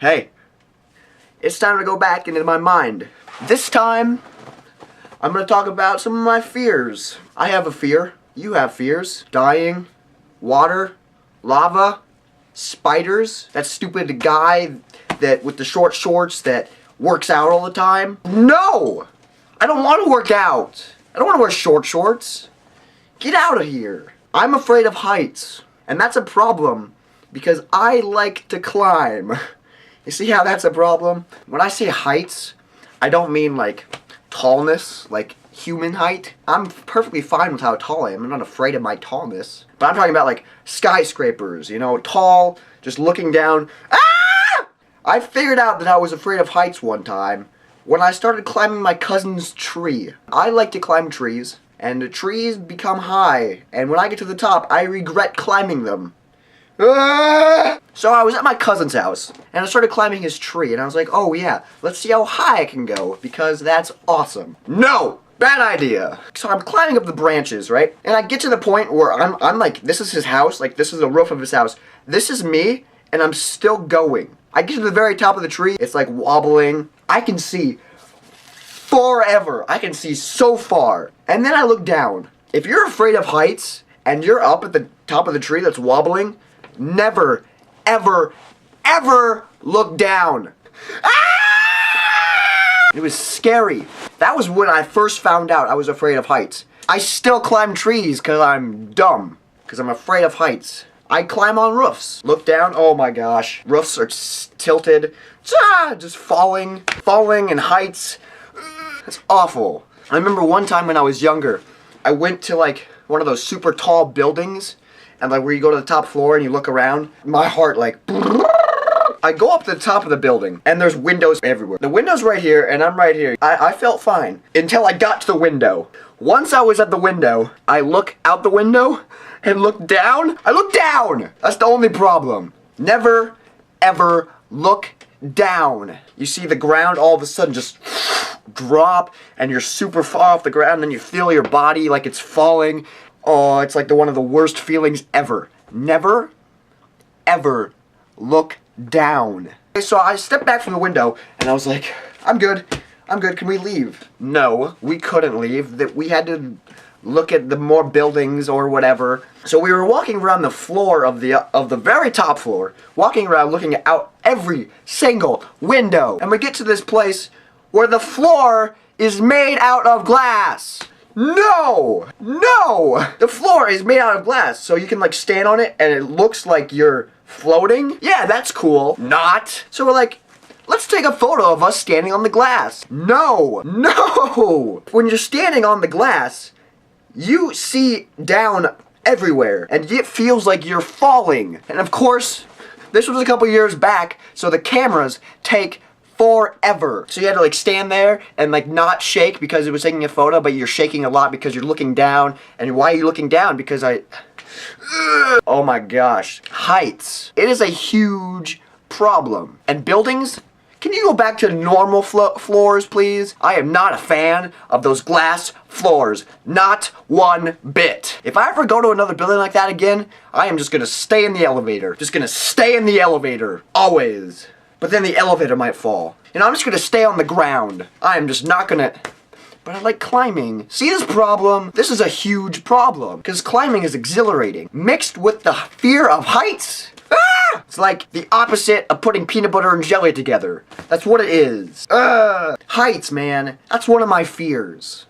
Hey, it's time to go back into my mind. This time, I'm going to talk about some of my fears. I have a fear. You have fears. Dying, water, lava, spiders, that stupid guy that with the short shorts that works out all the time. No! I don't want to work out. I don't want to wear short shorts. Get out of here. I'm afraid of heights. And that's a problem because I like to climb. You see how that's a problem? When I say heights, I don't mean like tallness, like human height. I'm perfectly fine with how tall I am. I'm not afraid of my tallness. But I'm talking about like skyscrapers, you know, tall, just looking down. Ah! I figured out that I was afraid of heights one time when I started climbing my cousin's tree. I like to climb trees, and the trees become high, and when I get to the top, I regret climbing them. Ah! So I was at my cousin's house, and I started climbing his tree, and I was like, oh yeah, let's see how high I can go, because that's awesome. No! Bad idea! So I'm climbing up the branches, right? And I get to the point where I'm like, this is his house, like this is the roof of his house. This is me, and I'm still going. I get to the very top of the tree, it's like wobbling. I can see forever. I can see so far. And then I look down. If you're afraid of heights, and you're up at the top of the tree that's wobbling, never, ever, ever look down. Ah! It was scary. That was when I first found out I was afraid of heights. I still climb trees because I'm dumb. Because I'm afraid of heights. I climb on roofs. Look down, oh my gosh. Roofs are tilted. Just falling in heights. It's awful. I remember one time when I was younger, I went to like one of those super tall buildings, and like where you go to the top floor and you look around, my heart like, I go up to the top of the building and there's windows everywhere. The window's right here and I'm right here. I felt fine until I got to the window. Once I was at the window, I look out the window and look down. I look down! That's the only problem. Never, ever look down. You see the ground all of a sudden just drop and you're super far off the ground and then you feel your body like it's falling. Oh, it's like one of the worst feelings ever. Never, ever look down. So I stepped back from the window and I was like, I'm good, can we leave? No, we couldn't leave. That we had to look at the more buildings or whatever. So we were walking around the floor of the very top floor, walking around looking out every single window. And we get to this place where the floor is made out of glass. No! No! The floor is made out of glass, so you can like stand on it and it looks like you're floating. Yeah, that's cool. Not. So we're like, let's take a photo of us standing on the glass. No! No! When you're standing on the glass, you see down everywhere, and it feels like you're falling. And of course, this was a couple years back, so the cameras take forever. So you had to like stand there and like not shake because it was taking a photo, but you're shaking a lot because you're looking down. And why are you looking down? Because oh my gosh. Heights. It is a huge problem. And buildings, can you go back to normal floors, please? I am not a fan of those glass floors. Not one bit. If I ever go to another building like that again, I am just gonna stay in the elevator. Just gonna stay in the elevator. Always. But then the elevator might fall. And I'm just gonna stay on the ground. I am just not gonna... But I like climbing. See this problem? This is a huge problem. Because climbing is exhilarating. Mixed with the fear of heights. Ah! It's like the opposite of putting peanut butter and jelly together. That's what it is. Heights, man. That's one of my fears.